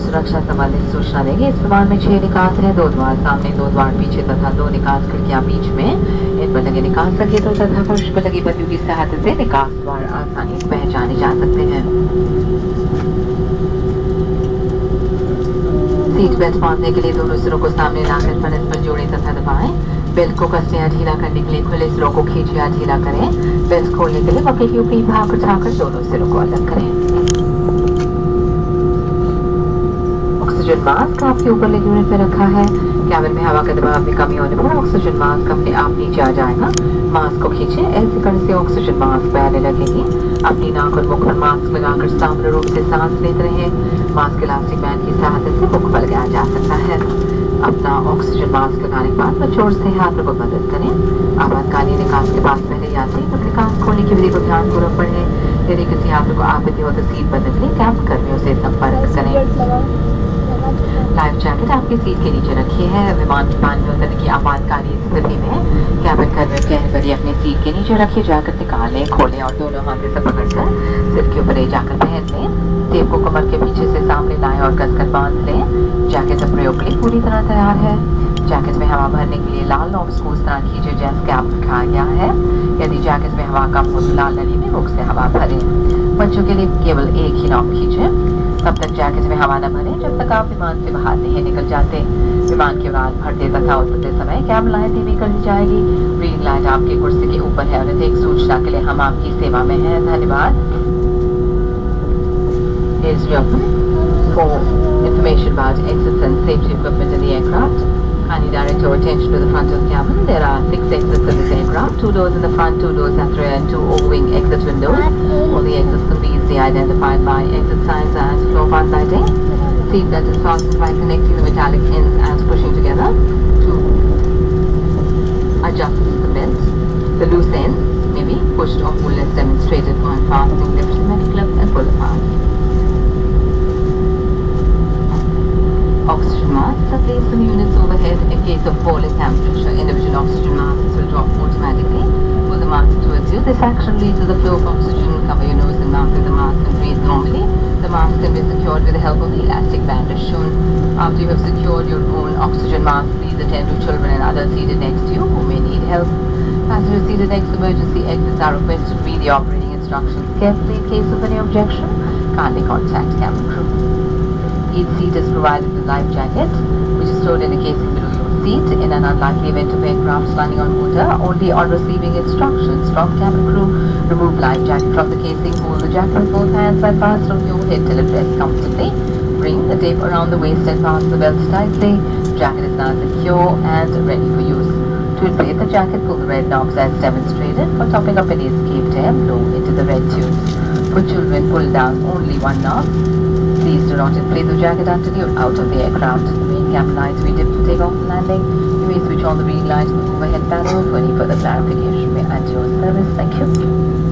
सुरक्षा संबंधित सूचना देंगे। इस विमान में 6 निकास हैं, 2 द्वार सामने, 2 द्वार पीछे तथा 2 निकास खिड़कियां बीच में। इन पर लगे निकास संकेतों तथा फर्श पर लगी बत्तियों की सहायता से निकास द्वार आसानी से पहचाने जा सकते हैं। सीट बेल्ट बांधने के लिए दोनों सिरों को सामने लाकर फनस पर जोड़ें तथा दबाएं। बेल्ट को कसने या ढीला करने के लिए खुले सिरों को खींचे या ढीला करें। बेल्ट खोलने के लिए बके के ऊपरी भाग उठाकर दोनों सिरों को अलग करें। ऑक्सीजन मास्क आपके ऊपर लेग यूनिट में रखा है। कैबिन में हवा का दबाव में कमी होने पर ऑक्सीजन मास्क अपने आप नीचे आ जाएगा। मास्क को खींचे, ऐसे करने से ऑक्सीजन मास्क पहले लगेगी। अपनी नाक और मुख पर मास्क लगाकर सामान्य रूप से सांस लेते रहें। मास्क इलास्टिक बैंड की सहायता से मुख पर लगाया जा सकता है। अपना ऑक्सीजन मास्क लगाने के बाद निचोड़ से हाथों को मदद करें। आपातकालीन निकास के पास पहले यात्री अपने निकास खोलने की विधि को ध्यानपूर्वक पढ़ें। यदि किसी यात्री को आपत्ति हो तो सीट बदलने के लिए कैब कर्मियों से संपर्क करें। लाइफ जैकेट आपकी सीट के नीचे रखी है। विमान के पानी में उतरने की आपातकालीन स्थिति में कैबिन कर्मियों के कहने पर ही अपनी सीट के नीचे रखिए। जैकेट निकालें, खोलें और दोनों हाथों से पकड़कर सिर के ऊपर ले जाकर पहन लें। टेप को कमर के पीछे से सामने लाएं और कसकर बांध लें। जैकेट अब प्रयोग के लिए पूरी तरह तैयार है। जैकेट में हवा भरने के लिए लाल नॉब्स को उस तरह खींचे जैसे कैप दिखाया गया है। यदि जैकेट में हवा कम हो तो लाल नली में मुख से हवा भरें। बच्चों के लिए केवल एक ही नॉब खींचें। तब तक जैकेट में हवा न भरें जब तक आप विमान से बाहर नहीं निकल जाते। विमान के बाद भरते तथा उतरते समय कैब लाइट धीमी कर दी जाएगी। ग्रीन लाइट आपकी कुर्सी के ऊपर है और अधिक सूचना के लिए हम आपकी सेवा में हैं। धन्यवाद। For information about exits and safety equipment in the aircraft, kindly direct your attention to the front of the cabin. There are 6 exits in this aircraft, 2 doors in the front, 2 doors at the rear, and 2 overwing exit windows. All the exits can be easily identified by exit signs and floor path lighting. Seat belt is fastened by connecting the metallic ends and pushing together to adjust the belt. The loose ends may be pushed or pulled as demonstrated on fastening. Lift the metal clip and pull apart. Oxygen masks are placed in the units overhead. In case of fall in temperature, individual oxygen masks will drop automatically. Pull the mask towards you. This action leads to the flow of oxygen. Cover your nose and mouth with the mask and breathe normally. The mask can be secured with the help of the elastic band as shown. After you have secured your own oxygen mask, please attend to children and others seated next to you who may need help. Passengers seated next to emergency exits are requested to read the operating instructions carefully. In case of any objection, kindly contact cabin crew. Each seat is provided with life jacket, which is stored in a casing below your seat. In an unlikely event of aircraft landing on water, only on receiving instructions from cabin crew, remove life jacket from the casing. Hold the jacket with both hands and pass it on your head till it rests comfortably. Bring the tape around the waist and fasten the belt tightly. Jacket is now secure and ready for use. To inflate the jacket, pull the red knobs as demonstrated. For topping up any escaped air, blow into the red tubes. For children, pull down only one knob. Please do not inflate the jacket until you're out of the aircraft. The main cabin lights will be dim for takeoff and landing. You may switch on the reading lights on the overhead panel. For any further clarification, may I at your service. Thank you.